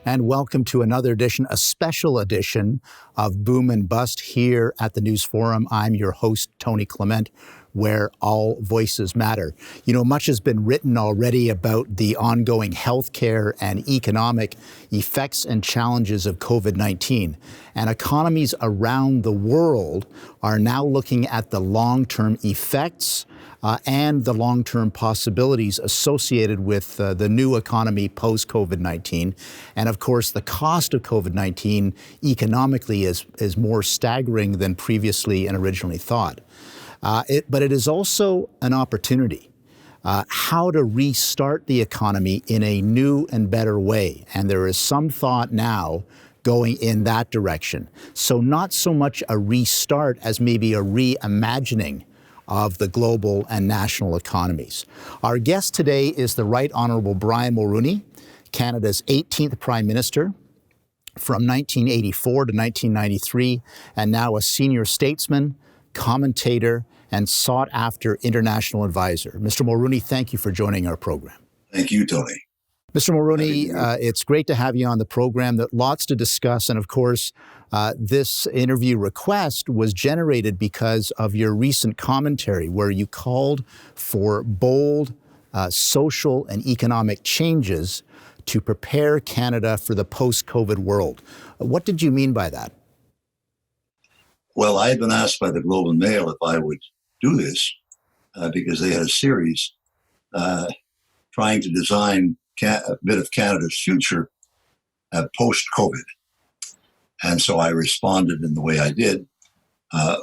and welcome to another edition, a special edition of Boom and Bust here at the News Forum. I'm your host, Tony Clement, where all voices matter. You know, much has been written already about the ongoing healthcare and economic effects and challenges of COVID-19. And economies around the world are now looking at the long-term effects and the long-term possibilities associated with the new economy post-COVID-19. And of course, the cost of COVID-19 economically is more staggering than previously and originally thought. But it is also an opportunity, how to restart the economy in a new and better way. And there is some thought now going in that direction. So not so much a restart as maybe a reimagining of the global and national economies. Our guest today is the Right Honourable Brian Mulroney, Canada's 18th Prime Minister from 1984 to 1993, and now a senior statesman, commentator, and sought-after international advisor. Mr. Mulroney, thank you for joining our program. Thank you, Tony. Mr. Mulroney, it's great to have you on the program. There's lots to discuss, and of course, this interview request was generated because of your recent commentary where you called for bold social and economic changes to prepare Canada for the post-COVID world. What did you mean by that? Well, I had been asked by the Globe and Mail if I would do this because they had a series trying to design a bit of Canada's future post-COVID. And so I responded in the way I did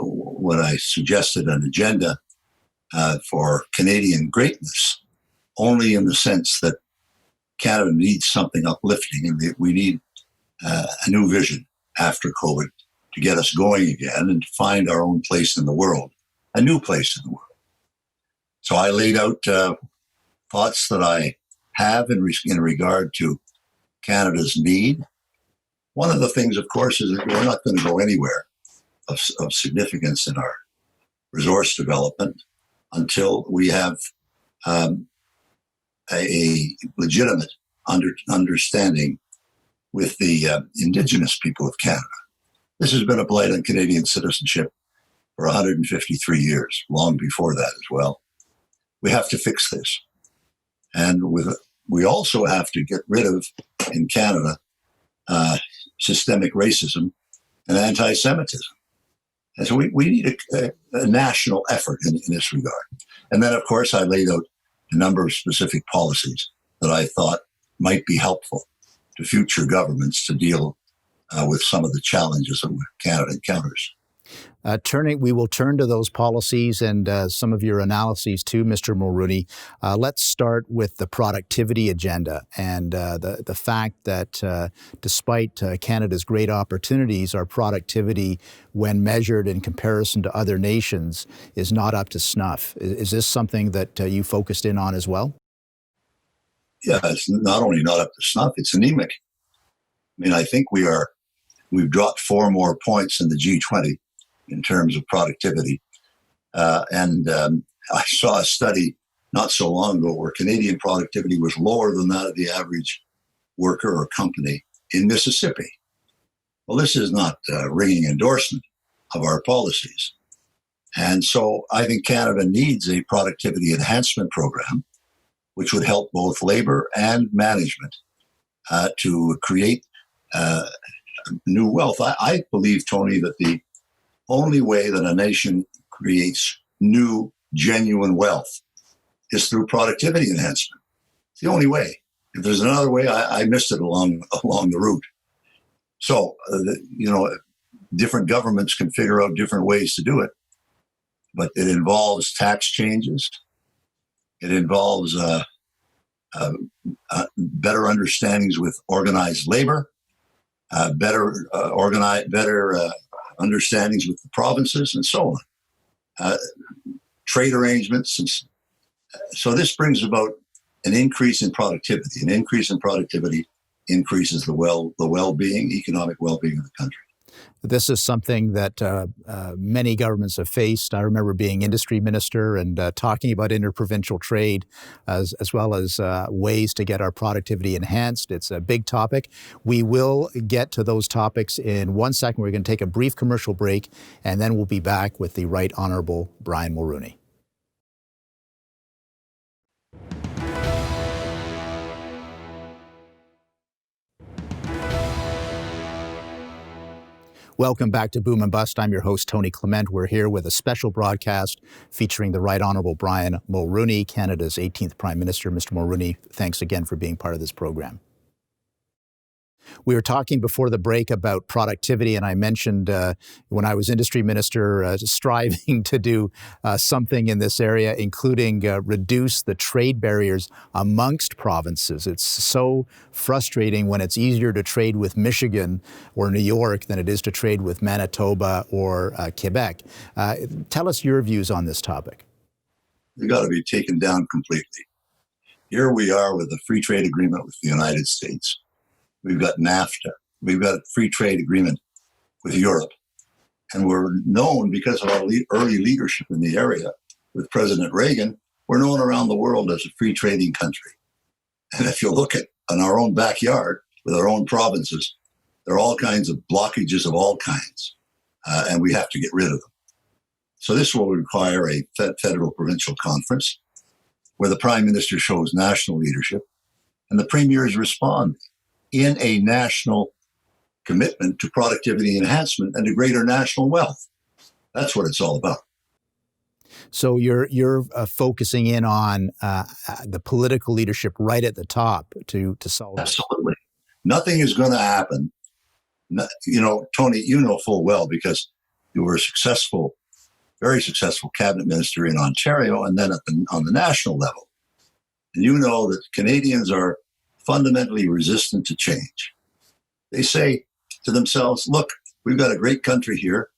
when I suggested an agenda for Canadian greatness, only in the sense that Canada needs something uplifting and that we need a new vision after COVID to get us going again and to find our own place in the world, a new place in the world. So I laid out thoughts that I have in regard to Canada's need. One of the things, of course, is that we're not going to go anywhere of significance in our resource development until we have a legitimate understanding with the Indigenous people of Canada. This has been a blight on Canadian citizenship for 153 years, long before that as well. We have to fix this. And we also have to get rid of, in Canada, systemic racism and anti-Semitism. And so we need a national effort in this regard. And then, of course, I laid out a number of specific policies that I thought might be helpful to future governments to deal with some of the challenges that Canada encounters. We will turn to those policies and some of your analyses too, Mr. Mulroney. Let's start with the productivity agenda and the fact that despite Canada's great opportunities, our productivity, when measured in comparison to other nations, is not up to snuff. Is this something that you focused in on as well? Yeah, it's not only not up to snuff, it's anemic. I mean, I think we've dropped 4 more points in the G20 in terms of productivity. And I saw a study not so long ago where Canadian productivity was lower than that of the average worker or company in Mississippi. Well, this is not a ringing endorsement of our policies. And so I think Canada needs a productivity enhancement program, which would help both labor and management to create new wealth. I believe, Tony, that the only way that a nation creates new, genuine wealth is through productivity enhancement. It's the only way. If there's another way, I missed it along the route. So, different governments can figure out different ways to do it, but it involves tax changes. It involves better understandings with organized labor, better understandings with the provinces, and so on. Trade arrangements. So this brings about an increase in productivity. An increase in productivity increases the well-being, economic well-being of the country. This is something that many governments have faced. I remember being industry minister and talking about interprovincial trade as well as ways to get our productivity enhanced. It's a big topic. We will get to those topics in 1 second. We're going to take a brief commercial break, and then we'll be back with the Right Honourable Brian Mulroney. Welcome back to Boom and Bust. I'm your host, Tony Clement. We're here with a special broadcast featuring the Right Honourable Brian Mulroney, Canada's 18th Prime Minister. Mr. Mulroney, thanks again for being part of this program. We were talking before the break about productivity, and I mentioned when I was industry minister, striving to do something in this area, including reduce the trade barriers amongst provinces. It's so frustrating when it's easier to trade with Michigan or New York than it is to trade with Manitoba or Quebec. Tell us your views on this topic. They've got to be taken down completely. Here we are with a free trade agreement with the United States. We've got NAFTA. We've got a free trade agreement with Europe. And we're known because of our early leadership in the area with President Reagan. We're known around the world as a free trading country. And if you look at in our own backyard with our own provinces, there are all kinds of blockages of all kinds. And we have to get rid of them. So this will require a federal provincial conference where the Prime Minister shows national leadership and the premiers respond in a national commitment to productivity enhancement and to greater national wealth. That's what it's all about. So you're focusing in on the political leadership right at the top to solve this. Absolutely. Nothing is going to happen. You know, Tony, you know full well because you were a successful, very successful cabinet minister in Ontario and then on the national level. And you know that Canadians are fundamentally resistant to change. They say to themselves, look, we've got a great country here.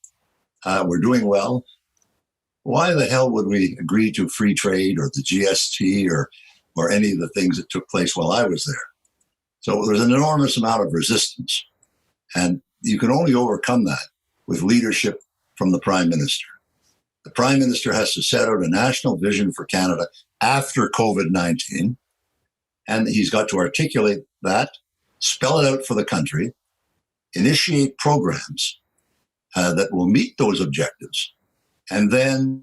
We're doing well. Why the hell would we agree to free trade or the GST or any of the things that took place while I was there? So there's an enormous amount of resistance. And you can only overcome that with leadership from the Prime Minister. The Prime Minister has to set out a national vision for Canada after COVID-19. And he's got to articulate that, spell it out for the country, initiate programs that will meet those objectives, and then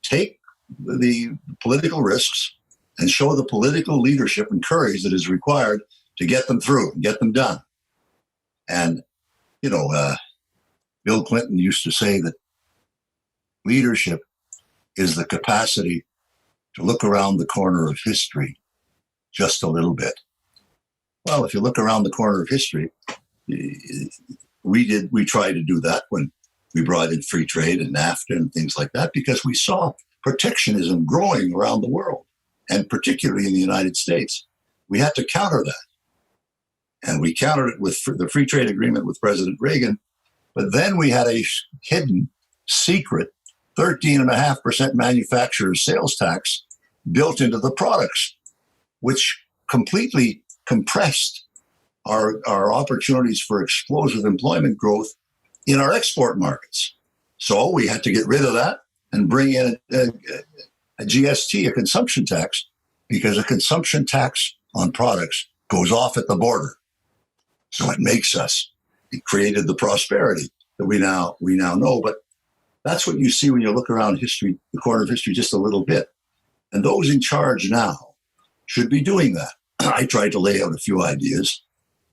take the political risks and show the political leadership and courage that is required to get them through and get them done. And, you know, Bill Clinton used to say that leadership is the capacity to look around the corner of history just a little bit. Well, if you look around the corner of history, we tried to do that when we brought in free trade and NAFTA and things like that, because we saw protectionism growing around the world, and particularly in the United States. We had to counter that. And we countered it with the free trade agreement with President Reagan. But then we had a hidden, secret 13.5% manufacturer's sales tax built into the products, which completely compressed our opportunities for explosive employment growth in our export markets. So we had to get rid of that and bring in a GST, a consumption tax, because a consumption tax on products goes off at the border. So it created the prosperity that we now know. But that's what you see when you look around history, the corner of history, just a little bit. And those in charge now should be doing that. I tried to lay out a few ideas.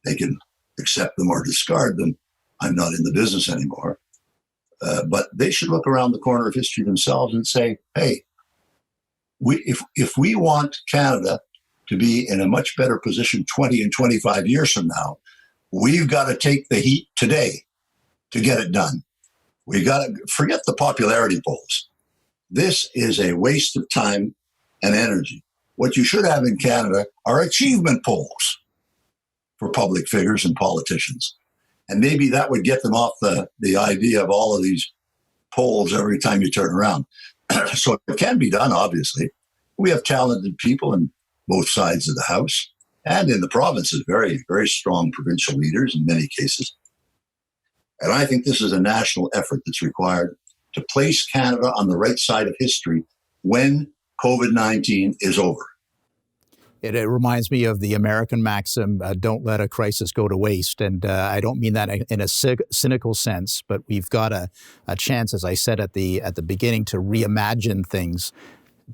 They can accept them or discard them. I'm not in the business anymore. But they should look around the corner of history themselves and say, hey, if we want Canada to be in a much better position 20 and 25 years from now, we've got to take the heat today to get it done. We got to forget the popularity polls. This is a waste of time and energy. What you should have in Canada are achievement polls for public figures and politicians. And maybe that would get them off the idea of all of these polls every time you turn around. So it can be done, obviously. We have talented people in both sides of the House and in the provinces, very, very strong provincial leaders in many cases. And I think this is a national effort that's required to place Canada on the right side of history when COVID-19 is over. It reminds me of the American maxim, don't let a crisis go to waste. And I don't mean that in a cynical sense, but we've got a chance, as I said at the beginning, to reimagine things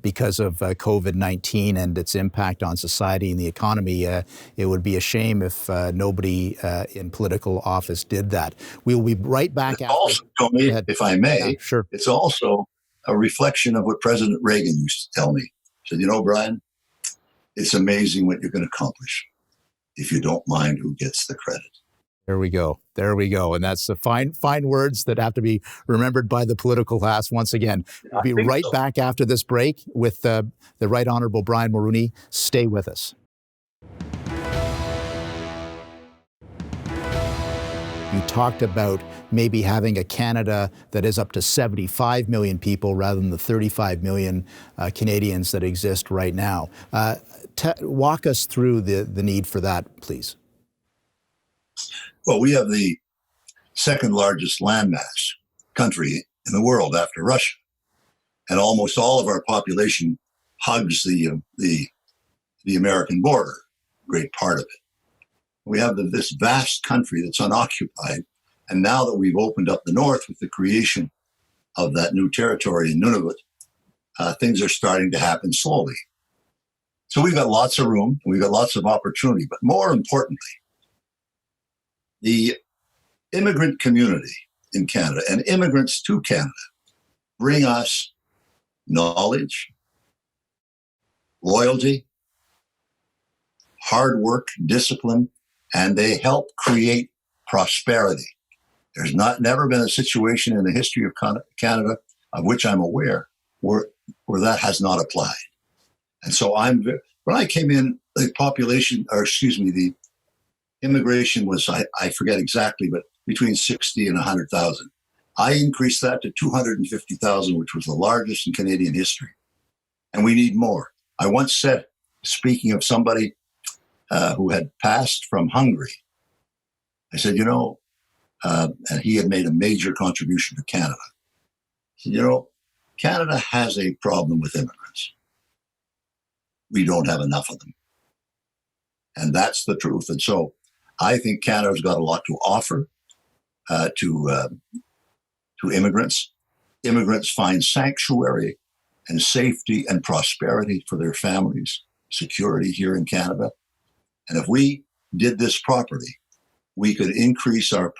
because of COVID-19 and its impact on society and the economy. It would be a shame if nobody in political office did that. We will be right back after. Also, Tony, if I may, sure. It's also a reflection of what President Reagan used to tell me. He said, Brian, it's amazing what you can accomplish if you don't mind who gets the credit. There we go. There we go. And that's the fine words that have to be remembered by the political class once again. We'll be right back after this break with the Right Honourable Brian Mulroney. Stay with us. You talked about maybe having a Canada that is up to 75 million people rather than the 35 million Canadians that exist right now. Walk us through the need for that, please. Well, we have the second largest landmass country in the world after Russia. And almost all of our population hugs the American border, a great part of it. We have this vast country that's unoccupied. And now that we've opened up the north with the creation of that new territory in Nunavut, things are starting to happen slowly. So we've got lots of room, we've got lots of opportunity, but more importantly, the immigrant community in Canada and immigrants to Canada bring us knowledge, loyalty, hard work, discipline, and they help create prosperity. There's never been a situation in the history of Canada of which I'm aware where that has not applied. And so when I came in, the immigration was, I forget exactly, but between 60 and 100,000. I increased that to 250,000, which was the largest in Canadian history. And we need more. I once said, speaking of somebody who had passed from Hungary, I said, and he had made a major contribution to Canada. I said, Canada has a problem with immigrants. We don't have enough of them. And that's the truth. And so I think Canada's got a lot to offer to immigrants. Immigrants find sanctuary and safety and prosperity for their families, security here in Canada. And if we did this properly, we could increase our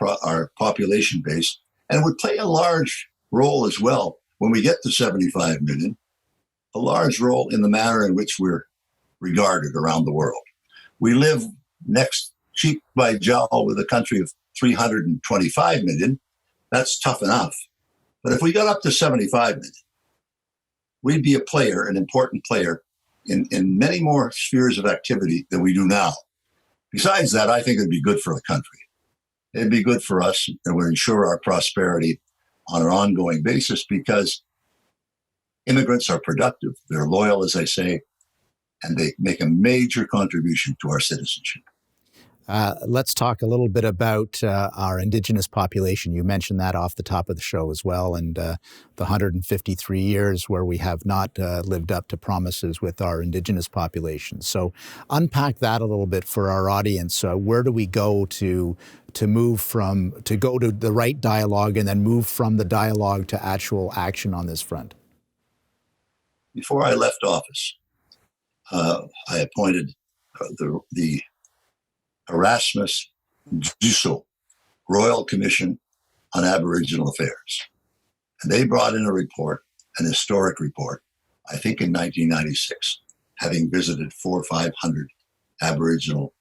population base and would play a large role as well when we get to 75 million, a large role in the manner in which we're regarded around the world. We live cheek by jowl with a country of 325 million. That's tough enough. But if we got up to 75 million, we'd be a player, an important player in many more spheres of activity than we do now. Besides that, I think it'd be good for the country. It'd be good for us and would ensure our prosperity on an ongoing basis because immigrants are productive, they're loyal, as I say, and they make a major contribution to our citizenship. Let's talk a little bit about our Indigenous population. You mentioned that off the top of the show as well, and the 153 years where we have not lived up to promises with our Indigenous population. So unpack that a little bit for our audience. Where do we go to go to the right dialogue and then move from the dialogue to actual action on this front? Before I left office, I appointed the Erasmus Dusso Royal Commission on Aboriginal Affairs. And they brought in a report, an historic report, I think in 1996, having visited 400 or 500 Aboriginal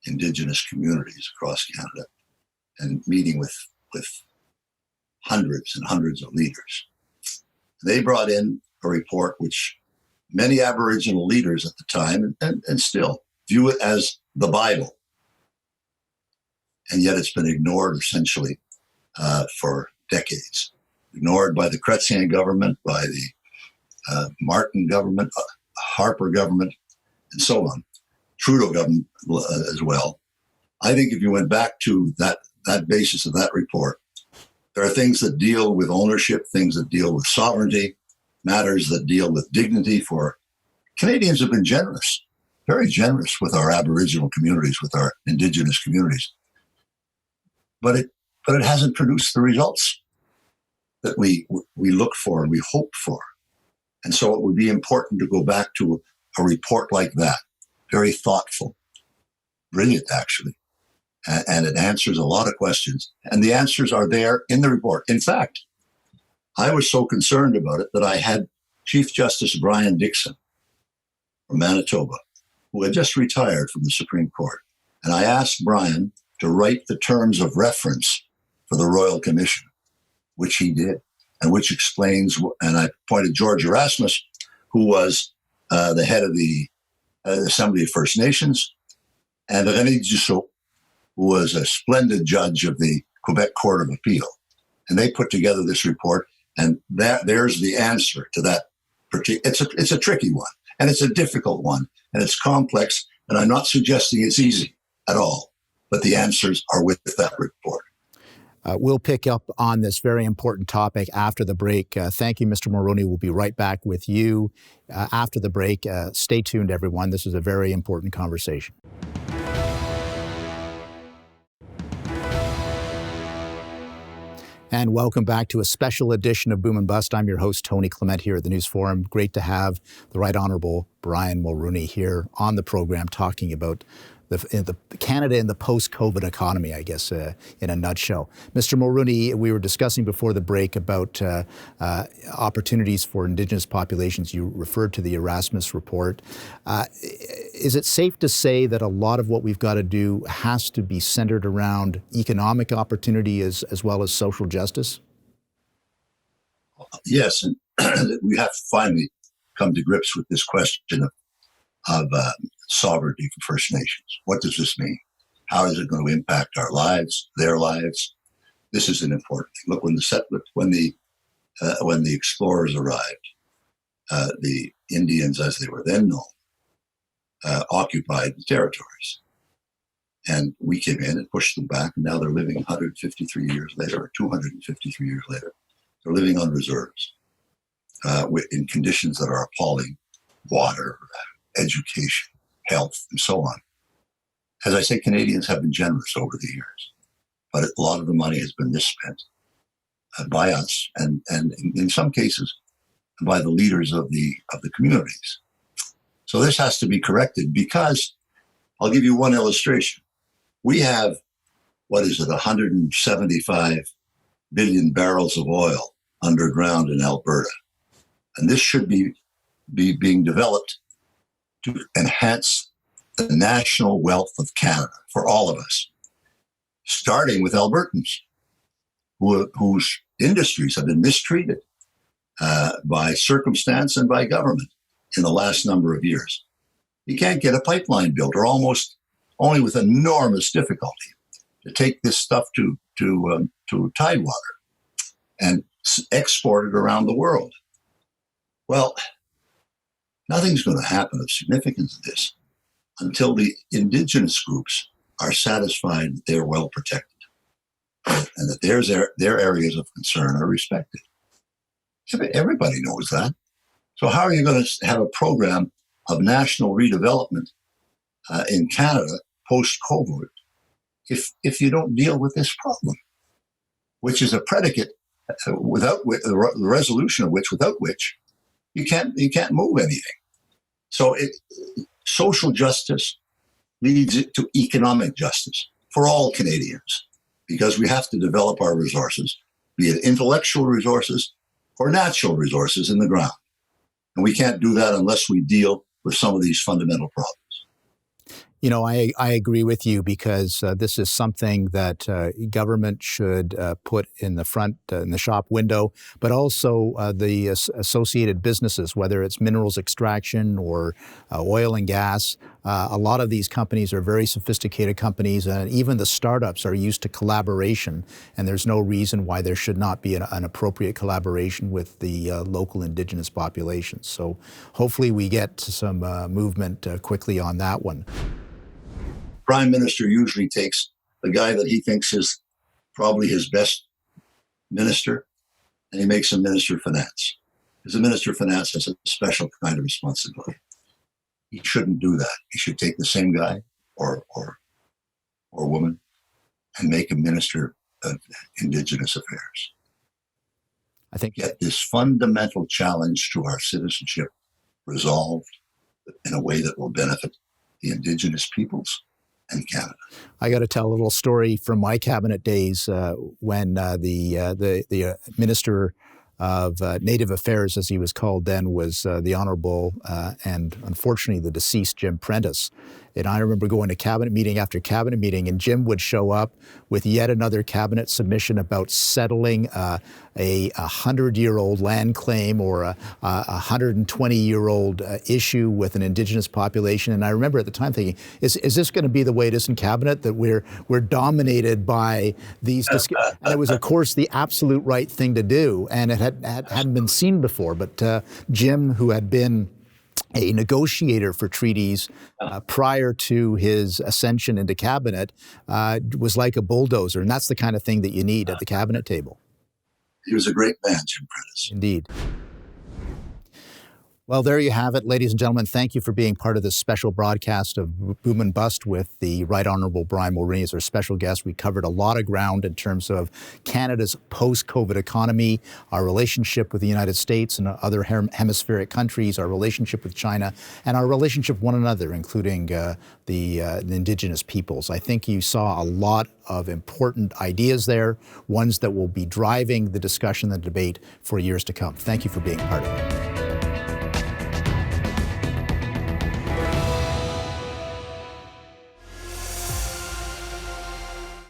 Indigenous communities across Canada and meeting with hundreds and hundreds of leaders. They brought in a report which many Aboriginal leaders at the time and still view it as the Bible. And yet it's been ignored essentially for decades. Ignored by the Chrétien government, by the Martin government, Harper government, and so on. Trudeau government as well. I think if you went back to that basis of that report, There are things that deal with ownership, things that deal with sovereignty, matters that deal with dignity. For Canadians have been generous, very generous with our Aboriginal communities, with our Indigenous communities. But it hasn't produced the results that we look for and we hope for. And so it would be important to go back to a report like that, very thoughtful, brilliant actually, and it answers a lot of questions. And the answers are there in the report. In fact, I was so concerned about it that I had Chief Justice Brian Dixon from Manitoba, who had just retired from the Supreme Court. And I asked Brian to write the terms of reference for the Royal Commission, which he did, and which explains, and I appointed George Erasmus, who was the head of the Assembly of First Nations, and René Dussault, who was a splendid judge of the Quebec Court of Appeal. And they put together this report, and there's the answer to that. It's a tricky one, and it's a difficult one, and it's complex, and I'm not suggesting it's easy at all, but the answers are with that report. We'll pick up on this very important topic after the break. Thank you, Mr. Mulroney. We'll be right back with you after the break. Stay tuned, everyone. This is a very important conversation. And welcome back to a special edition of Boom and Bust. I'm your host, Tony Clement, here at the News Forum. Great to have the Right Honourable Brian Mulroney here on the program talking about the Canada in the post-COVID economy, I guess, in a nutshell. Mr. Mulroney, we were discussing before the break about opportunities for Indigenous populations. You referred to the Erasmus report. Is it safe to say that a lot of what we've got to do has to be centered around economic opportunity as well as social justice? Yes, and we have to finally come to grips with this question of sovereignty for First Nations. What does this mean? How is it going to impact our lives, their lives? This is an important thing. Look, when the explorers arrived, the Indians, as they were then known, occupied the territories, and we came in and pushed them back. And now they're living 153 years later, or 253 years later. They're living on reserves in conditions that are appalling: water, education, health, and so on. As I say, Canadians have been generous over the years, but a lot of the money has been misspent by us, and in some cases by the leaders of the communities. So this has to be corrected, because I'll give you one illustration. We have, 175 billion barrels of oil underground in Alberta, and this should be being developed to enhance the national wealth of Canada for all of us, starting with Albertans, whose industries have been mistreated by circumstance and by government in the last number of years. You can't get a pipeline built, or almost only with enormous difficulty, to take this stuff to Tidewater and export it around the world. Well, nothing's going to happen of significance of this until the Indigenous groups are satisfied that they're well protected and that their areas of concern are respected. Everybody knows that. So how are you going to have a program of national redevelopment in Canada post-COVID if you don't deal with this problem, which is a predicate without the resolution of which, without which you can't move anything. So social justice leads it to economic justice for all Canadians, because we have to develop our resources, be it intellectual resources or natural resources in the ground. And we can't do that unless we deal with some of these fundamental problems. You know, I agree with you, because this is something that government should put in the front, in the shop window, but also the associated businesses, whether it's minerals extraction or oil and gas. A lot of these companies are very sophisticated companies, and even the startups are used to collaboration, and there's no reason why there should not be an appropriate collaboration with the local Indigenous populations. So hopefully we get some movement quickly on that one. Prime Minister usually takes the guy that he thinks is probably his best minister, and he makes him Minister of Finance. Because the Minister of Finance has a special kind of responsibility. He shouldn't do that. He should take the same guy or woman and make him Minister of Indigenous Affairs. I think Get this fundamental challenge to our citizenship resolved in a way that will benefit the Indigenous peoples and Canada. I got to tell a little story from my cabinet days when the Minister of Native Affairs, as he was called then, was the Honourable and unfortunately the deceased Jim Prentice. And I remember going to cabinet meeting after cabinet meeting, and Jim would show up with yet another cabinet submission about settling a 100-year-old land claim or a 120-year-old issue with an Indigenous population. And I remember at the time thinking, is this going to be the way it is in cabinet, that we're dominated by these? And it was, of course, the absolute right thing to do, and it hadn't been seen before. But Jim, who had been a negotiator for treaties prior to his ascension into cabinet, was like a bulldozer. And that's the kind of thing that you need at the cabinet table. He was a great man, Jim Prentice. Indeed. Well, there you have it, ladies and gentlemen. Thank you for being part of this special broadcast of Boom and Bust with the Right Honourable Brian Mulroney as our special guest. We covered a lot of ground in terms of Canada's post-COVID economy, our relationship with the United States and other hemispheric countries, our relationship with China, and our relationship with one another, including the Indigenous peoples. I think you saw a lot of important ideas there, ones that will be driving the discussion and the debate for years to come. Thank you for being part of it.